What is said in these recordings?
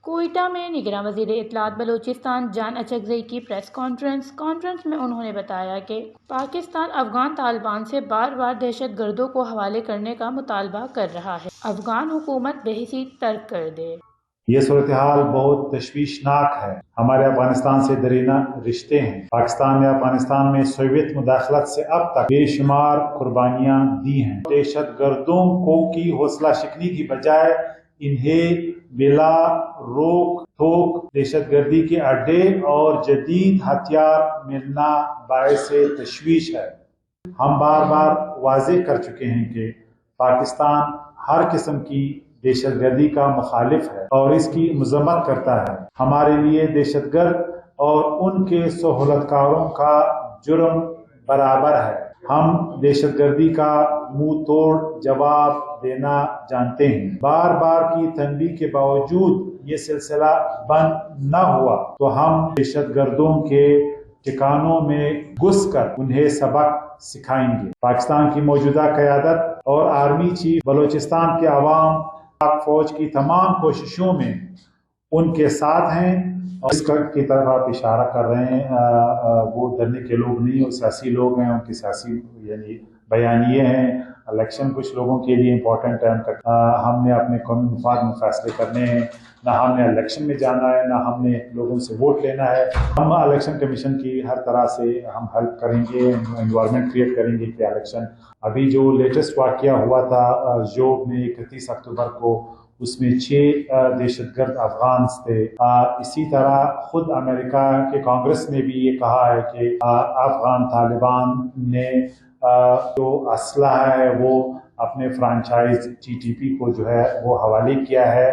کوئٹہ میں نگراں وزیر اطلاعات بلوچستان جان اچکزئی کی پریس کانفرنس میں انہوں نے بتایا کہ پاکستان افغان طالبان سے بار بار دہشت گردوں کو حوالے کرنے کا مطالبہ کر رہا ہے۔ افغان حکومت بحثی ترک کر دے۔ یہ صورتحال بہت تشویشناک ہے۔ ہمارے افغانستان سے دیرینہ رشتے ہیں۔ پاکستان نے افغانستان میں سوویت مداخلت سے اب تک بے شمار قربانیاں دی ہیں۔ دہشت گردوں کی حوصلہ شکنی کی بجائے انہیں بلا روک ٹوک دہشت گردی کے اڈے اور جدید ہتھیار ملنا باعث تشویش ہے۔ ہم بار بار واضح کر چکے ہیں کہ پاکستان ہر قسم کی دہشت گردی کا مخالف ہے اور اس کی مذمت کرتا ہے۔ ہمارے لیے دہشت گرد اور ان کے سہولت کاروں کا جرم برابر ہے۔ ہم دہشت گردی کا منہ توڑ جواب دینا جانتے ہیں۔ بار بار کی تنبیہ کے باوجود یہ سلسلہ بند نہ ہوا تو ہم دہشت گردوں کے ٹھکانوں میں گھس کر انہیں سبق سکھائیں گے۔ پاکستان کی موجودہ قیادت اور آرمی چیف بلوچستان کے عوام پاک فوج کی تمام کوششوں میں ان کے ساتھ ہیں اور اس کی طرف آپ اشارہ کر رہے ہیں، وہ ڈرنے کے لوگ نہیں، وہ سیاسی لوگ ہیں، ان کی سیاسی یعنی بیانیے ہیں۔ الیکشن کچھ لوگوں کے لیے امپورٹنٹ ہے، ہم نے اپنے قومی مفاد میں فیصلے کرنے ہیں، نہ ہم نے الیکشن میں جانا ہے، نہ ہم نے لوگوں سے ووٹ لینا ہے۔ ہم الیکشن کمیشن کی ہر طرح سے ہم ہیلپ کریں گے، انوائرمنٹ کریٹ کریں گے کہ الیکشن ابھی جو لیٹسٹ واقعہ ہوا تھا جوب میں 31 اکتوبر کو، اس میں 6 دہشت گرد افغان تھے۔ اسی طرح خود امریکہ کے کانگریس نے بھی یہ کہا ہے کہ افغان طالبان نے جو اسلحہ ہے وہ اپنے فرانچائز TTP کو جو ہے وہ حوالے کیا ہے۔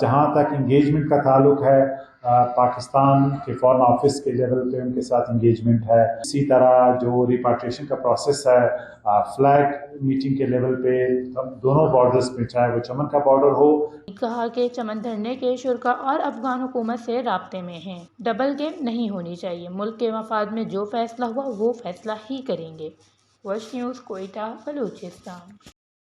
جہاں تک انگیجمنٹ کا تعلق ہے، پاکستان کے فارن آفس کے لیول پہ ان کے ساتھ انگیجمنٹ ہے۔ اسی طرح جو ریپاٹریشن کا پروسیس ہے، فلیگ میٹنگ کے لیول پہ دونوں بارڈرز پہ، چاہے وہ چمن کا بارڈر ہو۔ کہا کہ چمن دھرنے کے شرکاء اور افغان حکومت سے رابطے میں ہیں۔ ڈبل گیم نہیں ہونی چاہیے۔ ملک کے مفاد میں جو فیصلہ ہوا وہ فیصلہ ہی کریں گے۔ وش نیوز، کوئٹہ، بلوچستان۔